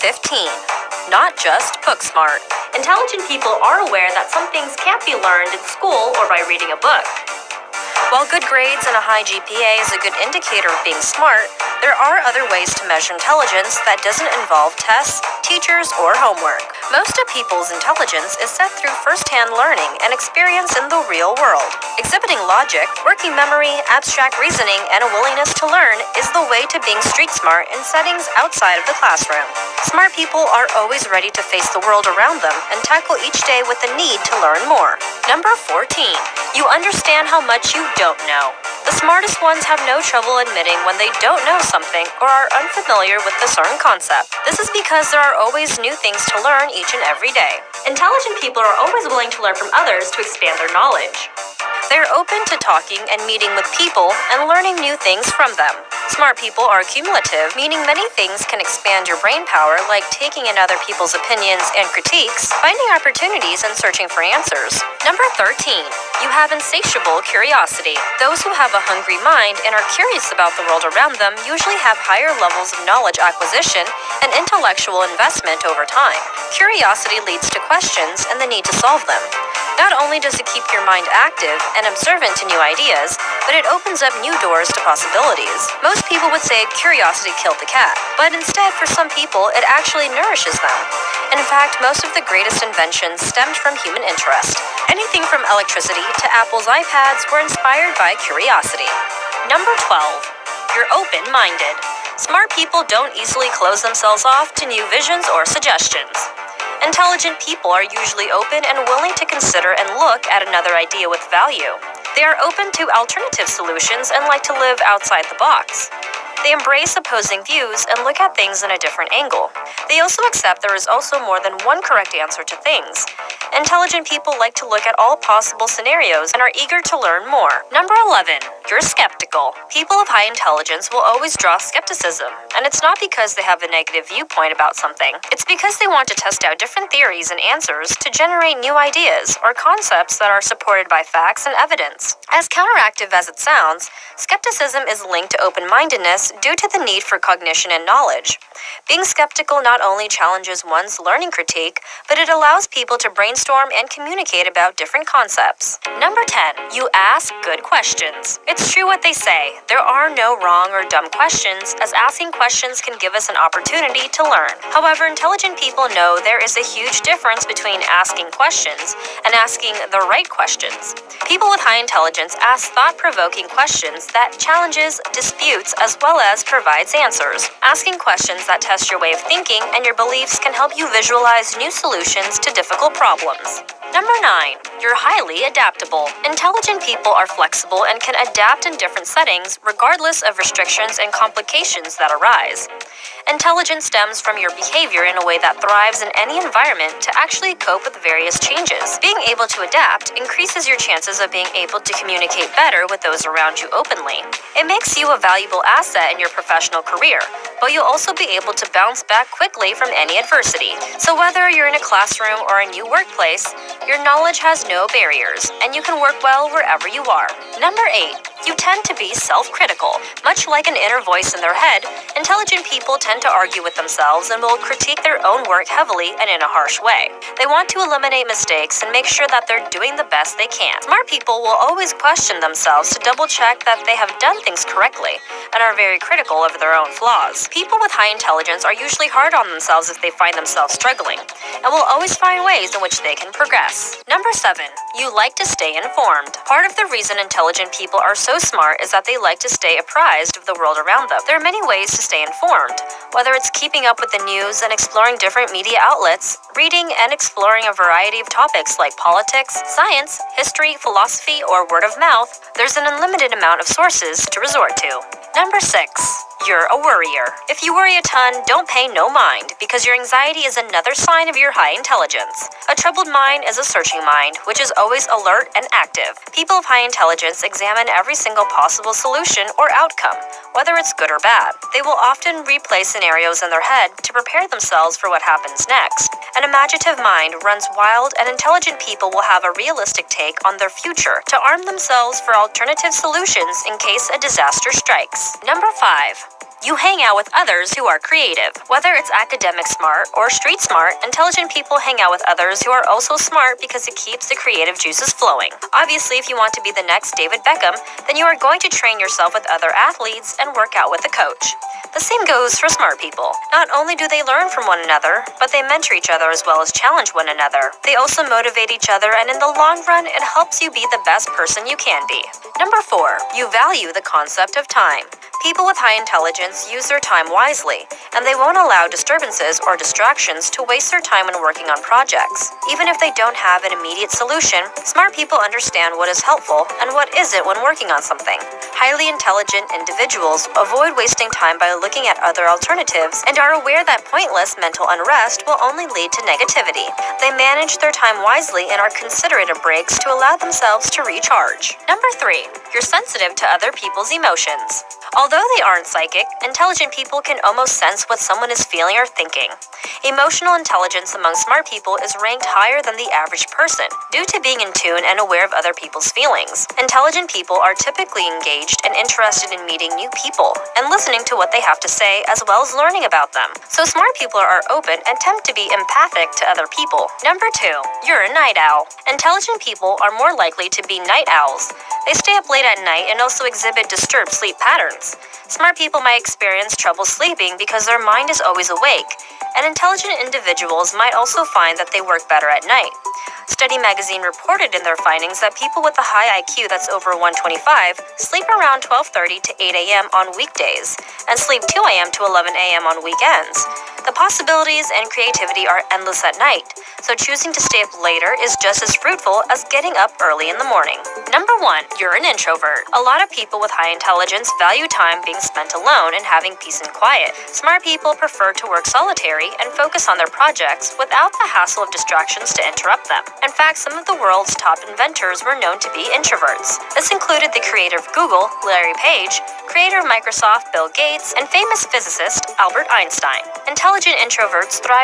15. Not just book smart. Intelligent people are aware that some things can't be learned in school or by reading a book. While good grades and a high GPA is a good indicator of being smart, there are other ways to measure intelligence that doesn't involve tests, teachers, or homework. Most of people's intelligence is set through first-hand learning and experience in the real world. Exhibiting logic, working memory, abstract reasoning, and a willingness to learn is the way to being street smart in settings outside of the classroom. Smart people are always ready to face the world around them and tackle each day with the need to learn more. Number 14. You understand how much you don't know. The smartest ones have no trouble admitting when they don't know something or are unfamiliar with a certain concept. This is because there are always new things to learn each and every day. Intelligent people are always willing to learn from others to expand their knowledge. They are open to talking and meeting with people and learning new things from them. Smart people are cumulative, meaning many things can expand your brain power, like taking in other people's opinions and critiques, finding opportunities, and searching for answers. Number 13. You have insatiable curiosity. Those who have a hungry mind and are curious about the world around them usually have higher levels of knowledge acquisition and intellectual investment over time. Curiosity leads to questions and the need to solve them. Not only does it keep your mind active and observant to new ideas, but it opens up new doors to possibilities. Most people would say curiosity killed the cat, but instead for some people it actually nourishes them. In fact, most of the greatest inventions stemmed from human interest. Anything from electricity to Apple's iPads were inspired by curiosity. Number 12. You're open-minded. Smart people don't easily close themselves off to new visions or suggestions. Intelligent people are usually open and willing to consider and look at another idea with value. They are open to alternative solutions and like to live outside the box. They embrace opposing views and look at things in a different angle. They also accept there is also more than one correct answer to things. Intelligent people like to look at all possible scenarios and are eager to learn more. Number 11. You're skeptical. People of high intelligence will always draw skepticism, and it's not because they have a negative viewpoint about something. It's because they want to test out different theories and answers to generate new ideas or concepts that are supported by facts and evidence. As counteractive as it sounds, skepticism is linked to open-mindedness due to the need for cognition and knowledge. Being skeptical not only challenges one's learning critique, but it allows people to brainstorm and communicate about different concepts. Number 10. You ask good questions. It's true what they say. There are no wrong or dumb questions, as asking questions can give us an opportunity to learn. However, intelligent people know there is a huge difference between asking questions and asking the right questions. People with high intelligence ask thought-provoking questions that challenges disputes as well as provides answers. Asking questions that test your way of thinking and your beliefs can help you visualize new solutions to difficult problems. Number 9. You're highly adaptable. Intelligent people are flexible and can adapt in different settings regardless of restrictions and complications that arise. Intelligence stems from your behavior in a way that thrives in any environment to actually cope with various changes. Being able to adapt increases your chances of being able to communicate better with those around you openly. It makes you a valuable asset in your professional career, but you'll also be able to bounce back quickly from any adversity. So whether you're in a classroom or a new workplace, your knowledge has no barriers, and you can work well wherever you are. Number 8. You tend to be self-critical. Much like an inner voice in their head, intelligent people tend to argue with themselves and will critique their own work heavily and in a harsh way. They want to eliminate mistakes and make sure that they're doing the best they can. Smart people will always question themselves to double-check that they have done things correctly and are very critical of their own flaws. People with high intelligence are usually hard on themselves if they find themselves struggling, and will always find ways in which they can progress. Number 7. You like to stay informed. Part of the reason intelligent people are so smart is that they like to stay apprised of the world around them. There are many ways to stay informed, whether it's keeping up with the news and exploring different media outlets, reading and exploring a variety of topics like politics, science, history, philosophy, or word of mouth. There's an unlimited amount of sources to resort to. Number 6. You're a worrier. If you worry a ton, don't pay no mind, because your anxiety is another sign of your high intelligence. A troubled mind is a searching mind, which is always alert and active. People of high intelligence examine every single possible solution or outcome, whether it's good or bad. They will often replay scenarios in their head to prepare themselves for what happens next. An imaginative mind runs wild, and intelligent people will have a realistic take on their future to arm themselves for alternative solutions in case a disaster strikes. Number 5. You hang out with others who are creative. Whether it's academic smart or street smart, intelligent people hang out with others who are also smart because it keeps the creative juices flowing. Obviously, if you want to be the next David Beckham, then you are going to train yourself with other athletes and work out with a coach. The same goes for smart people. Not only do they learn from one another, but they mentor each other as well as challenge one another. They also motivate each other, and in the long run, it helps you be the best person you can be. Number 4, you value the concept of time. People with high intelligence use their time wisely, and they won't allow disturbances or distractions to waste their time when working on projects. Even if they don't have an immediate solution, smart people understand what is helpful and what isn't when working on something. Highly intelligent individuals avoid wasting time by looking at other alternatives and are aware that pointless mental unrest will only lead to negativity. They manage their time wisely and are considerate of breaks to allow themselves to recharge. Number 3, you're sensitive to other people's emotions. Although they aren't psychic, intelligent people can almost sense what someone is feeling or thinking. Emotional intelligence among smart people is ranked higher than the average person due to being in tune and aware of other people's feelings. Intelligent people are typically engaged and interested in meeting new people and listening to what they have to say as well as learning about them. So smart people are open and tend to be empathic to other people. Number 2, you're a night owl. Intelligent people are more likely to be night owls. They stay up late at night and also exhibit disturbed sleep patterns. Smart people might experience trouble sleeping because their mind is always awake, and intelligent individuals might also find that they work better at night. Study Magazine reported in their findings that people with a high IQ that's over 125 sleep around 12:30 to 8 a.m. on weekdays and sleep 2 a.m. to 11 a.m. on weekends. The possibilities and creativity are endless at night, so choosing to stay up later is just as fruitful as getting up early in the morning. Number 1, you're an introvert. A lot of people with high intelligence value time being spent alone and having peace and quiet. Smart people prefer to work solitary and focus on their projects without the hassle of distractions to interrupt them. In fact, some of the world's top inventors were known to be introverts. This included the creator of Google, Larry Page, creator of Microsoft, Bill Gates, and famous physicist Albert Einstein. Intelligent introverts thrive